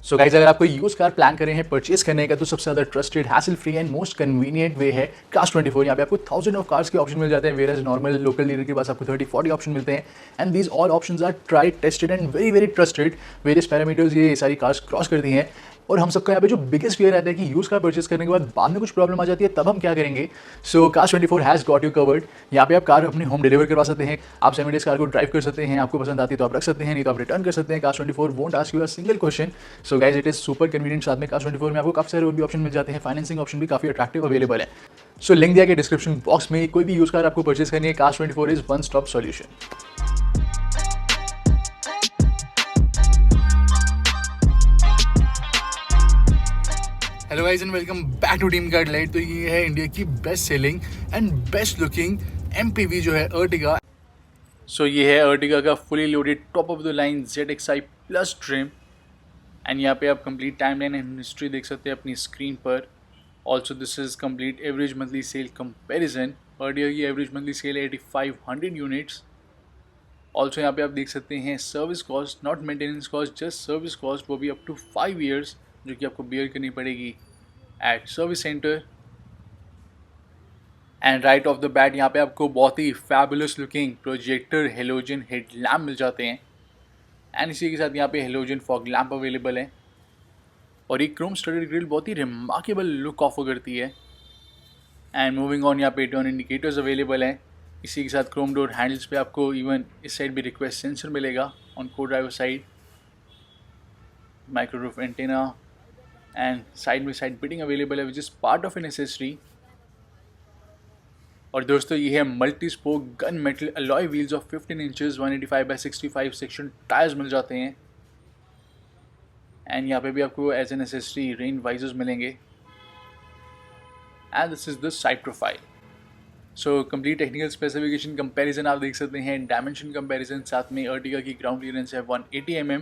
So guys अगर आपको use car plan कर रहे हैं परचेज करने का तो सबसे ज़्यादा trusted hassle free and most convenient way है Cars24। यहाँ पे आपको थाउजेंड ऑफ कार्स के ऑप्शन मिल जाते हैं, whereas normal local dealer के पास आपको 30-40 ऑप्शन मिलते हैं। And these all options are tried tested and very very trusted. Various parameters ये सारी कार्स क्रॉस करती हैं। और हम सबका यहाँ पे जो बिगेस्ट फियर रहता है कि यूज कार परचेज करने के बाद में कुछ प्रॉब्लम आ जाती है, तब हम क्या करेंगे। सो Cars24 has got you covered. यहाँ पे आप कार अपने होम डिलीवर करवा सकते हैं, आप 7 डेज कार को ड्राइव कर सकते हैं, आपको पसंद आती है तो आप रख सकते हैं, नहीं तो आप रिटर्न कर सकते हैं। Cars24 won't ask you a single question. So guys it is super convenient. साथ में Cars24 में आपको काफी सारे और भी ऑप्शन मिल जाते हैं, फाइनेंसिंग ऑप्शन भी काफी अट्रैक्टिव अवेलेबल है। सो लिंक दिया गया डिस्क्रिप्शन बॉक्स में। कोई भी यूज कार आपको परचेज करनी है, Cars24 is one stop solution. Hello guys and welcome back to team car delight. तो ये है इंडिया की best selling and best looking MPV जो है अर्टिगा। सो ये है अर्टिगा का fully loaded top of the line ZXi plus trim. And यहाँ पे आप कंप्लीट टाइमलाइन एंड हिस्ट्री देख सकते हैं अपनी स्क्रीन पर। Also this is complete average monthly cell comparison. Ertiga की एवरेज मंथली सेल है 8500 यूनिट्स। ऑल्सो यहाँ पे आप देख सकते हैं service cost, not maintenance cost, just service cost, वो भी अप टू 5 ईयर्स जो कि आपको बियर करनी पड़ेगी at service centre. And right off the bat यहाँ पे आपको बहुत ही fabulous looking projector halogen headlamp मिल जाते हैं। एंड इसी के साथ यहाँ पे हेलोजन फॉग लैम्प अवेलेबल है। और ये क्रोम स्टडेड ग्रिल बहुत ही रिमार्केबल लुक ऑफर करती है। एंड मूविंग ऑन, यहाँ पे टर्न इंडिकेटर्स अवेलेबल हैं। इसी के साथ क्रोम डोर हैंडल्स पे आपको इवन इस साइड भी रिक्वेस्ट सेंसर मिलेगा on co-driver side, micro roof antenna and side में साइड बिटिंग अवेलेबल है which is part of an accessory. और दोस्तों ये है multi spoke gun metal alloy wheels of 15 inches 185/65 section tyres मिल जाते हैं। एंड यहाँ पे भी आपको as an accessory rain visors मिलेंगे। And this is the side profile. So complete technical specification comparison आप देख सकते हैं, डायमेंशन कंपैरिजन, साथ में अर्टिगा की ग्राउंड क्लियरेंस है 180 mm,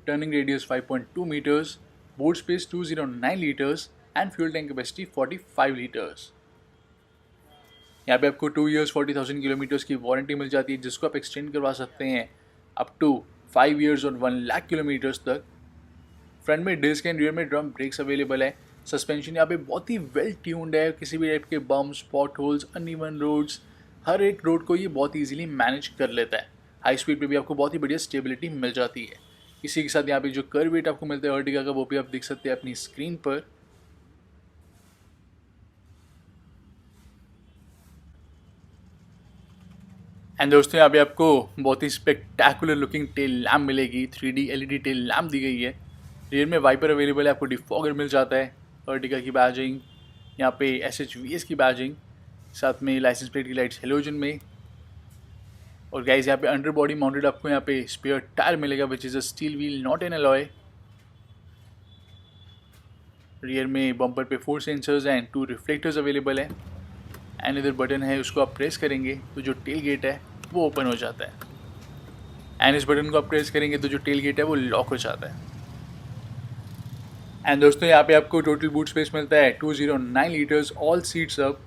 turning radius 5.2 metres, boot space 209 litres and fuel tank capacity 45 litres. यहाँ पे आपको 2 years 40,000 किलोमीटर्स की वारंटी मिल जाती है, जिसको आप एक्सटेंड करवा सकते हैं अप टू 5 years और 1 लाख किलोमीटर्स तक। फ्रंट में डिस्क एंड रियर में ड्रम ब्रेक्स अवेलेबल है। सस्पेंशन यहाँ पे बहुत ही वेल ट्यून्ड है, किसी भी टाइप के bumps, spot holes, uneven roads, हर एक रोड को ये बहुत ईजिली मैनेज कर लेता है। हाई स्पीड पे भी आपको बहुत ही बढ़िया स्टेबिलिटी मिल जाती है। इसी के साथ यहाँ पे जो कर्व वेट आपको मिलता है अर्टिगा का, वो भी आप देख सकते हैं अपनी स्क्रीन पर। एंड दोस्तों यहाँ पे आपको बहुत ही स्पेक्टैकुलर लुकिंग टेल लैम्प मिलेगी, 3D LED टेल लैम्प दी गई है। रियर में वाइपर अवेलेबल है, आपको डिफॉगर मिल जाता है, अर्टिगा की बैजिंग, यहाँ पे SHVS की बैजिंग, साथ में लाइसेंस प्लेट की लाइट्स हेलोजन में। और गाइस यहाँ पे अंडर बॉडी माउंटेड आपको यहाँ पे स्पेयर टायर मिलेगा which is a steel wheel not an alloy. Rear में बम्पर पे 4 सेंसर्स एंड 2 रिफ्लेक्टर्स अवेलेबल है। एंड इधर बटन है, उसको आप प्रेस करेंगे तो जो टेल गेट है वो ओपन हो जाता है। एंड इस बटन को आप प्रेस करेंगे तो जो टेल गेट है वो लॉक हो जाता है। एंड दोस्तों यहाँ पे आपको टोटल बूट स्पेस मिलता है 209 लीटर्स, ऑल सीट्स अप।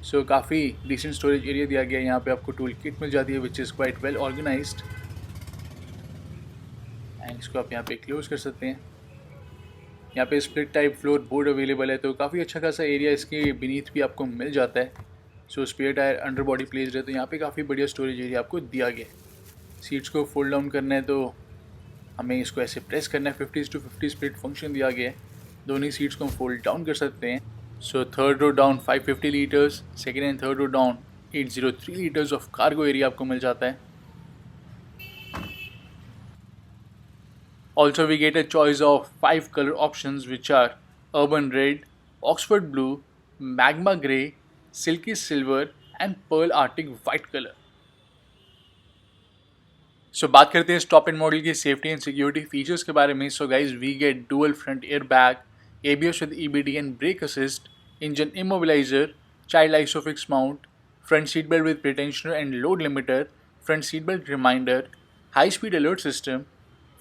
सो काफ़ी डिसेंट स्टोरेज एरिया दिया गया है। यहाँ पे आपको टूल किट मिल जाती है which is quite well organised. And इसको आप यहाँ पे क्लोज कर सकते हैं। यहाँ पे split type floor board available है, तो काफ़ी अच्छा खासा एरिया इसके बीनीथ भी आपको मिल जाता है। So spare tyre under body placed है, तो यहाँ पे काफ़ी बढ़िया स्टोरेज एरिया आपको दिया गया है। सीट्स को फोल्ड डाउन करना है तो हमें इसको ऐसे प्रेस करना है, 50:50 स्प्लिट फंक्शन दिया गया है। दोनों सीट्स को हम फोल्ड डाउन कर सकते हैं। So third row down 550 litres, second and third row down 803 litres of cargo area आपको मिल जाता है। Also we get a choice of 5 color options which are Urban Red, Oxford Blue, Magma Grey, Silky Silver and Pearl Arctic White color. So बात करते हैं top end model की safety and security features के बारे में। So guys we get dual front air bag, ABS with EBD and brake assist, engine immobilizer, child isofix mount, front seat belt with pretensioner and load limiter, front seat belt reminder, high speed alert system।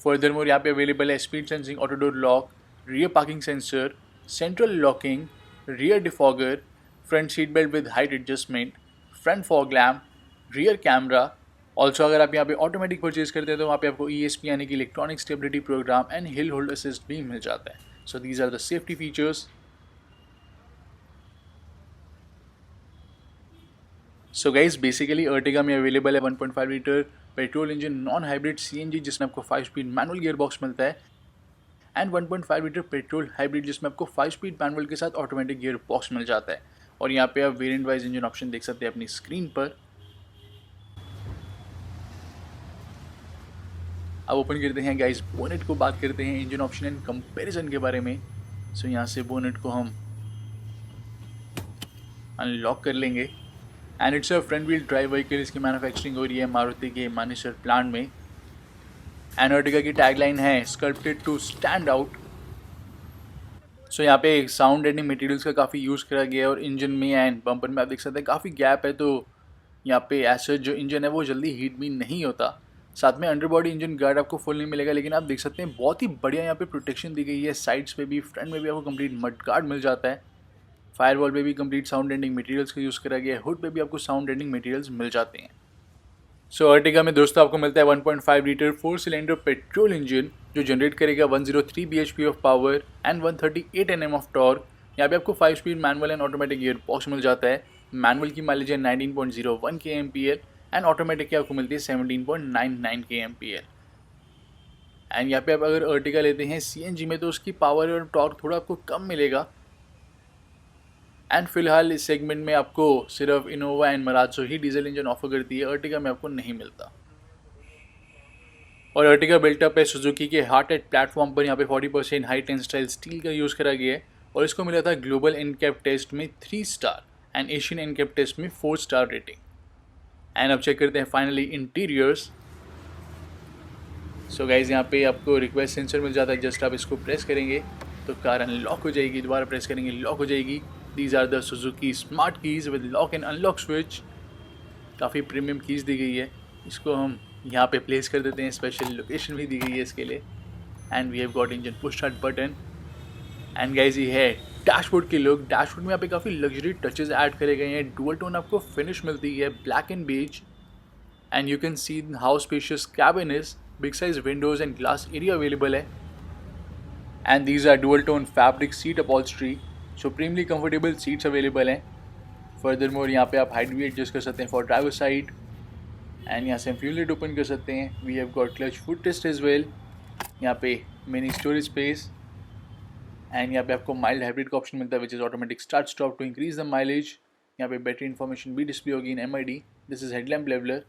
Furthermore यहाँ पे available है speed sensing auto door lock, rear parking sensor, central locking, rear defogger, front seat belt with height adjustment, front fog lamp, rear camera, also अगर आप यहाँ पे automatic purchase करते हैं तो वहाँ पे आपको ESP यानी कि electronic stability program and hill hold assist भी मिल जाता है। So these are the safety features. So guys basically Ertiga में अवेलेबल है 1.5 litre petrol engine non hybrid CNG जिसमें आपको 5 स्पीड मैनुअल गियर बॉक्स मिलता है, एंड 1.5 लीटर पेट्रोल हाइब्रिड जिसमें आपको 5 स्पीड मैनुअल के साथ ऑटोमेटिक गियर बॉक्स मिल जाता है। और यहाँ पे आप वेरिएंट वाइज इंजन ऑप्शन देख सकते हैं अपनी स्क्रीन पर। अब ओपन करते हैं गाइस बोनेट को, बात करते हैं इंजन ऑप्शन एंड कंपैरिजन के बारे में। सो यहाँ से बोनेट को हम अनलॉक कर लेंगे, and it's a front wheel drive vehicle. इसकी मैन्युफैक्चरिंग हो रही है मारुति के मानेसर प्लांट में। एंड अर्टिगा की टैगलाइन है स्कल्प्टेड टू स्टैंड आउट। सो यहाँ पे साउंड एंडिंग मटेरियल्स का काफ़ी यूज़ करा गया है, और इंजन में एंड बम्पर में आप देख सकते हैं काफ़ी गैप है, तो यहाँ पे ऐसा जो इंजन है वो जल्दी हीट भी नहीं होता। साथ में अंडरबॉडी इंजन गार्ड आपको फुल नहीं मिलेगा, लेकिन आप देख सकते हैं बहुत ही बढ़िया यहाँ पे प्रोटेक्शन दी गई है। साइड्स पे भी, फ्रंट में भी आपको कंप्लीट मड गार्ड मिल जाता है। फायरवॉल पे भी कंप्लीट साउंड एंडिंग मटेरियल्स का यूज़ करा गया है। हुड पे भी आपको साउंड एंडिंग मटेरियल्स मिल जाते हैं। सो अर्टिगा में दोस्तों आपको मिलता है 1.5 लीटर 4 सिलेंडर पेट्रोल इंजन जो जनरेट करेगा 103 bhp of power and 138 Nm of torque. यहाँ पे आपको 5 speed manual and automatic gear box मिल जाता है। मैनुअल की माइलेज है 19.01 kmpl एंड ऑटोमेटिक की आपको मिलती है 17.99 kmpl। एंड यहाँ पे आप अगर अर्टिगा लेते हैं CNG में तो उसकी पावर और टॉर्क थोड़ा आपको कम मिलेगा। एंड फिलहाल इस सेगमेंट में आपको सिर्फ Innova and मराजो he diesel engine offer करती है, अर्टिगा में आपको नहीं मिलता। और अर्टिगा बिल्टअप है सुजुकी के हार्ट एट प्लेटफॉर्म पर। यहाँ पे 40% हाई टेंसाइल स्टील का यूज़ करा गया है, और इसको मिला था ग्लोबल एनकैप टेस्ट में 3 star and Asian NCAP test में 4 स्टार रेटिंग। एंड अब चेक करते हैं फाइनली इंटीरियर्स। सो गाइज यहाँ पे आपको रिक्वेस्ट सेंसर मिल जाता है, जस्ट आप इसको प्रेस करेंगे तो कार अनलॉक हो जाएगी, दोबारा प्रेस करेंगे लॉक हो जाएगी। These are the Suzuki smart keys with lock and unlock switch. काफ़ी प्रीमियम कीज़ दी गई है, इसको हम यहाँ पे प्लेस कर देते हैं। स्पेशल लोकेशन भी दी गई है इसके लिए। And we have got engine push start button. And guys ये है डैशबोर्ड के लुक। डैशबोर्ड में यहाँ पे काफ़ी लग्जरी टचेस ऐड करे गए हैं। डुअल टोन आपको फिनिश मिलती है, black and beige. And you can see how spacious cabin is, big size windows and glass area available है। And these are dual tone fabric seat upholstery, supremely comfortable seats available हैं। Further more यहाँ पे आप height भी adjust कर सकते हैं for driver side. And यहाँ से हम फ्यूल लिड ओपन कर सकते हैं। We have got clutch foot rest as well. यहाँ पे मिनी स्टोरेज स्पेस। एंड यहाँ पे आपको माइल्ड हाइब्रिड का ऑप्शन मिलता है which is automatic start stop to increase the mileage. यहाँ पे बैटरी इन्फॉर्मेशन भी डिस्प्ले होगी in MID। This is headlamp leveller.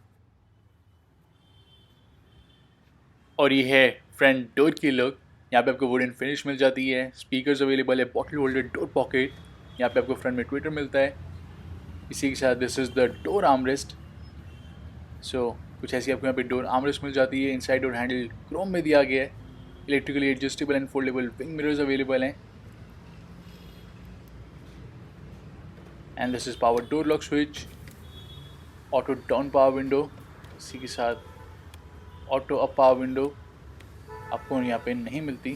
और ये है फ्रंट डोर की लुक। यहाँ पे आपको वुडन फिनिश मिल जाती है। स्पीकर्स अवेलेबल है, बॉटल होल्डर, डोर पॉकेट। यहाँ पे आपको फ्रंट में ट्विटर मिलता है। इसी के साथ this is the door armrest. So कुछ ऐसी आपको यहाँ पे डोर आर्मरेस्ट मिल जाती है। इनसाइड डोर हैंडल क्रोम में दिया गया है। Electrically adjustable and foldable wing mirrors available हैं। And this is power door lock switch, auto down power window. इसी के साथ ऑटो अप पावर विंडो आपको यहाँ पे नहीं मिलती।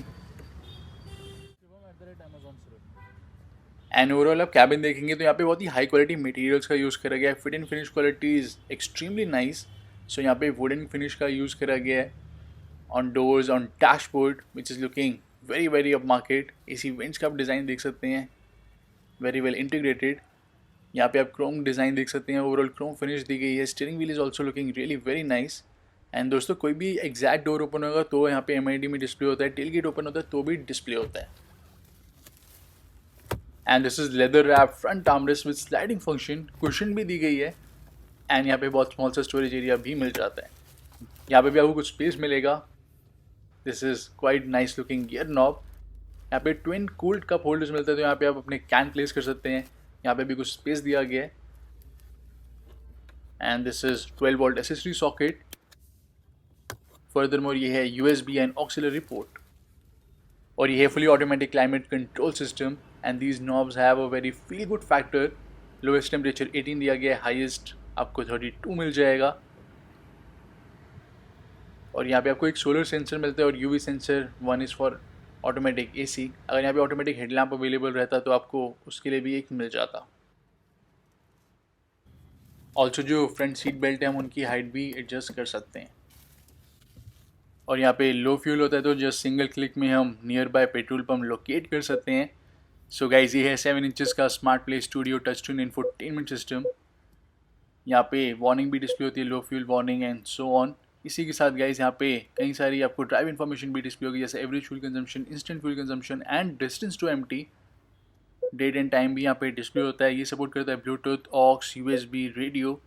एंड ओवरऑल आप कैबिन देखेंगे तो यहाँ पे बहुत ही हाई क्वालिटी मटेरियल्स का यूज़ करा गया है। Fit and finish quality is extremely nice. So यहाँ पे वुडन फिनिश का यूज़ करा गया है on doors, on dashboard which is looking very very up market. AC vents का आप डिज़ाइन देख सकते हैं, वेरी वेल इंटीग्रेटेड। यहाँ पे आप क्रोम डिज़ाइन देख सकते हैं, ओवरऑल क्रोम फिनिश दी गई है। Steering wheel is also looking really very nice. And दोस्तों कोई भी एग्जैक्ट डोर ओपन होगा तो यहाँ पे MID में डिस्प्ले होता है, टेल गेट ओपन होता है तो भी डिस्प्ले होता है। And this is leather wrap front armrest with sliding function, cushion भी दी गई है। एंड यहाँ पे बहुत स्मॉल सा स्टोरेज एरिया भी मिल जाता है। यहाँ पे भी आपको कुछ स्पेस मिलेगा। This is quite nice looking gear knob. यहाँ पे ट्विन कूल्ड कप होल्डर्स मिलते हैं, तो यहाँ पे आप अपने कैन प्लेस कर सकते हैं। यहाँ पे भी कुछ स्पेस दिया गया है। And this is 12 volt accessory socket. Furthermore ये है USB एंड ऑक्सिलरी पोर्ट। और ये है fully automatic climate control system. And these knobs have a very feel good factor. Lowest temperature 18 दिया गया है, हाईएस्ट आपको 32 मिल जाएगा। और यहाँ पे आपको एक सोलर सेंसर मिलता है और UV sensor. One is for automatic AC। अगर यहाँ पे ऑटोमेटिक हेडलैम्प अवेलेबल रहता तो आपको उसके लिए भी एक मिल जाता। ऑल्सो जो फ्रंट सीट बेल्ट है हम उनकी हाइट भी एडजस्ट कर सकते हैं। और यहाँ पे लो फ्यूल होता है तो जस्ट सिंगल क्लिक में हम near by petrol pump locate कर सकते हैं। सो गाइस ये है 7 इंचेस का smart play studio touch tune infotainment system. यहाँ पे वार्निंग भी डिस्प्ले होती है, low fuel warning and so on. इसी के साथ गाइस यहाँ पे कई सारी आपको ड्राइव इन्फॉर्मेशन भी डिस्प्ले होगी, जैसे average fuel consumption, instant fuel consumption and distance to empty. Date and time भी यहाँ पे डिस्प्ले होता है। ये सपोर्ट करता है Bluetooth, aux, USB, radio.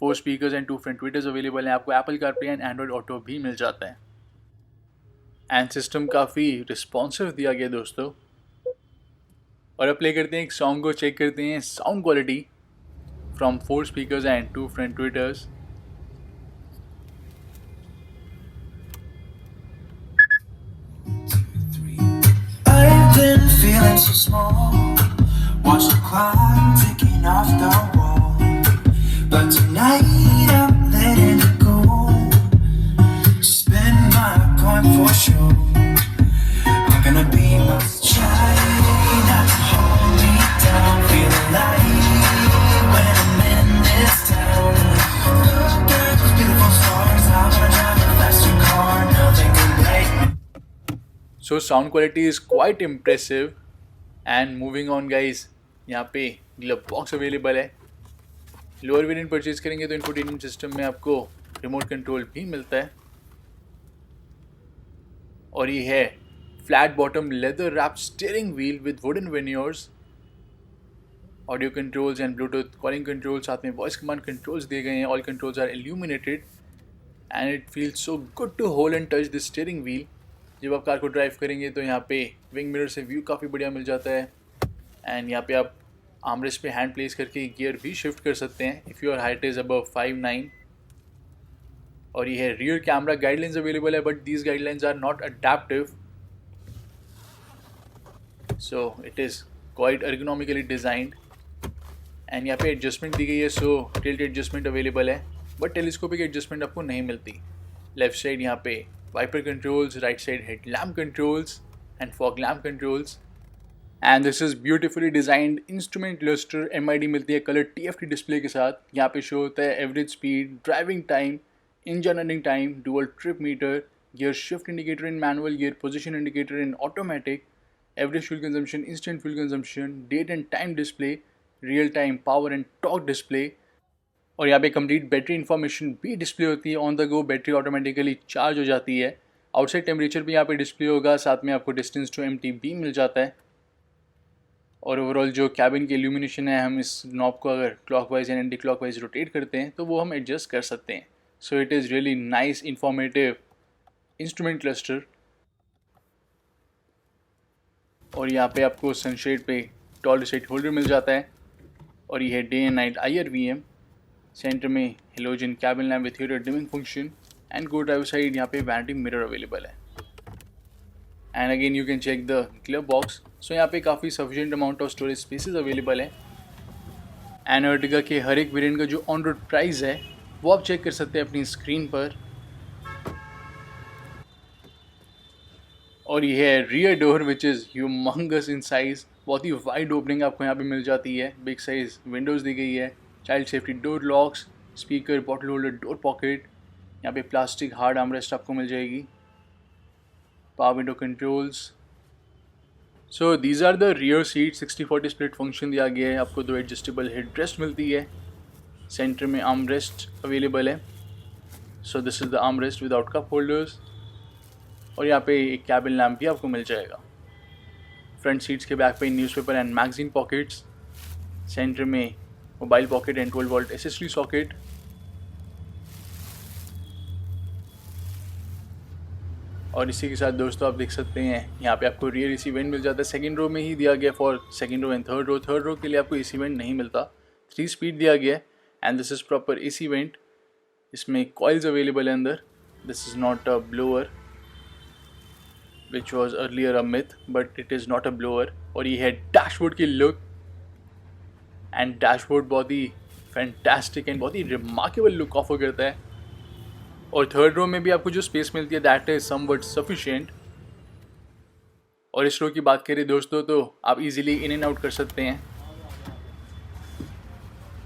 4 speakers and 2 front tweeters available हैं। आपको Apple CarPlay and Android Auto भी मिल जाता है। एंड सिस्टम काफ़ी रिस्पॉन्सिव दिया गया दोस्तों। और अब प्ले करते हैं एक सॉन्ग को, चेक करते हैं sound quality from 4 speakers and 2 front tweeters. Feeling so small, watch the clock ticking off the wall, but tonight I'm letting it go. Spend my coin for sure. I'm gonna be my child, not to hold me down. Feel alive when I'm in this town. Look at those beautiful stars. I'm gonna drive a faster car. Nothing can break me. So sound quality is quite impressive. And moving on guys, यहाँ पे glove box available है। Lower variant purchase करेंगे तो infotainment system में आपको remote control भी मिलता है। और ये है flat bottom leather wrap steering wheel with wooden veneers. Audio controls and bluetooth calling control, साथ में वॉइस कमांड कंट्रोल्स दिए गए हैं। All controls are illuminated and it feels so good to hold and touch the steering wheel. जब आप car को drive करेंगे तो यहाँ पे विंग मिरर से व्यू काफ़ी बढ़िया मिल जाता है। एंड यहाँ पे आप आर्मरेस्ट पे हैंड प्लेस करके गियर भी शिफ्ट कर सकते हैं if your height is above 5'9". और ये है रियर कैमरा गाइडलाइंस अवेलेबल है, but these guidelines are not adaptive, so it is quite ergonomically designed. And यहाँ पे एडजस्टमेंट दी गई है, सो टिल्ट एडजस्टमेंट अवेलेबल है, बट टेलीस्कोपिक एडजस्टमेंट आपको नहीं मिलती। लेफ्ट साइड यहाँ पे wiper controls, right side head lamp controls and fog lamp controls. And this is beautifully designed instrument cluster. MID मिलती है कलर TFT डिस्प्ले के साथ। यहाँ पे शो होता है average speed, driving time, engine running time, dual trip meter, gear shift indicator in manual, gear position indicator in automatic, average fuel consumption, instant fuel consumption, date and time display, real time power and torque display. और यहाँ पे complete battery information भी display होती है। On the go battery automatically charge हो जाती है। Outside temperature भी यहाँ पे डिस्प्ले होगा, साथ में आपको डिस्टेंस टू एम्प्टी भी मिल जाता है। और ओवरऑल जो कैबिन की इल्यूमिनेशन है, हम इस नॉब को अगर clockwise and anti clockwise rotate करते हैं तो वो हम एडजस्ट कर सकते हैं। सो it is really nice informative instrument cluster. और यहाँ पे आपको सनशेड पे टॉल रिसेट होल्डर मिल जाता है। और ये है day and night IR/VM। Centre में halogen cabin lamp with here dimming function and co-driver side यहाँ पे वैनिटी मिरर अवेलेबल है। And again you can check the glove box. So यहाँ पे काफ़ी sufficient amount of storage spaces available है। And Ertiga के हर एक वेरिएंट का जो ऑन रोड प्राइस है वो आप चेक कर सकते हैं अपनी स्क्रीन पर। और ये है rear door which is humongous in size. बहुत ही वाइड ओपनिंग आपको यहाँ पे मिल जाती है। बिग साइज़ विंडोज़ दी गई है, child safety door locks, speaker, bottle holder, door pocket. यहाँ पे प्लास्टिक हार्ड आर्मरेस्ट आपको मिल जाएगी, power window controls. So these are the rear seat. 60/40 split function दिया गया है। आपको 2 एडजस्टेबल हेड रेस्ट मिलती है। सेंटर में आर्म रेस्ट अवेलेबल है। So this is the arm rest without cup holders. और यहाँ पे एक कैबिन लैम्प भी आपको मिल जाएगा। फ्रंट सीट्स के बैक पे newspaper and magazine pockets. Centre में mobile pocket and 12 volt accessory socket. और इसी के साथ दोस्तों आप देख सकते हैं यहाँ पे आपको रियर AC वेंट मिल जाता है। सेकंड रो में ही दिया गया for second row and third row. Third row के लिए आपको AC वेंट नहीं मिलता। 3 स्पीड दिया गया है and this is proper AC went. इसमें कॉइल्स अवेलेबल है अंदर। This is not a blower which was earlier a myth, but it is not a blower. और ये है डैशबोर्ड की लुक। एंड डैशबोर्ड बहुत ही फैंटास्टिक एंड बहुत ही रिमार्केबल लुक ऑफर करता है। और थर्ड रो में भी आपको जो स्पेस मिलती है दैट इज समवट सफिशिएंट। और इस रो की बात करें दोस्तों तो आप इजीली इन एंड आउट कर सकते हैं।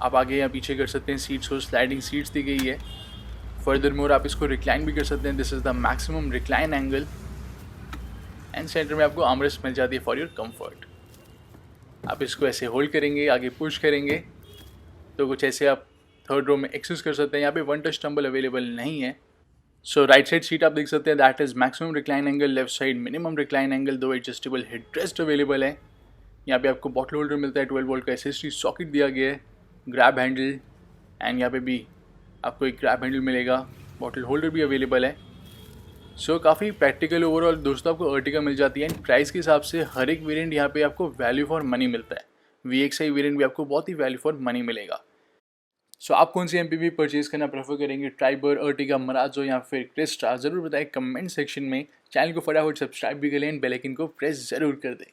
आप आगे या पीछे कर सकते हैं, सीट्स को स्लाइडिंग सीट्स दी गई है। फर्दर मोर आप इसको रिक्लाइन भी कर सकते हैं, this is the maximum recline angle. And centre में आपको आर्मरेस्ट मिल जाती है फॉर योर कंफर्ट। आप इसको ऐसे होल्ड करेंगे, आगे पुश करेंगे तो कुछ ऐसे आप थर्ड रो में एक्सेस कर सकते हैं। यहाँ पे वन टच टम्बल अवेलेबल नहीं है। सो राइट साइड सीट आप देख सकते हैं, that is maximum recline angle, left side minimum recline angle, दो एडजस्टेबल हेडरेस्ट अवेलेबल है। यहाँ पे आपको बॉटल होल्डर मिलता है, 12 वोल्ट का SSD सॉकेट दिया गया है, ग्रैब हैंडल, एंड यहाँ पे भी आपको एक ग्रैब हैंडल मिलेगा, बॉटल होल्डर भी अवेलेबल है। सो काफ़ी प्रैक्टिकल ओवरऑल दोस्तों आपको अर्टिगा मिल जाती है। एंड प्राइस के हिसाब से हर एक वेरिएंट यहाँ पे आपको वैल्यू फॉर मनी मिलता है। VXI वेरिएंट भी आपको बहुत ही वैल्यू फॉर मनी मिलेगा। सो आप कौन सी MPV परचेज करना प्रेफर करेंगे, ट्राइबर, अर्टिगा, मराजो या फिर क्रिस्टा, ज़रूर बताएं कमेंट सेक्शन में। चैनल को फटाफट सब्सक्राइब भी कर लें, बेल आइकन को प्रेस ज़रूर कर दें।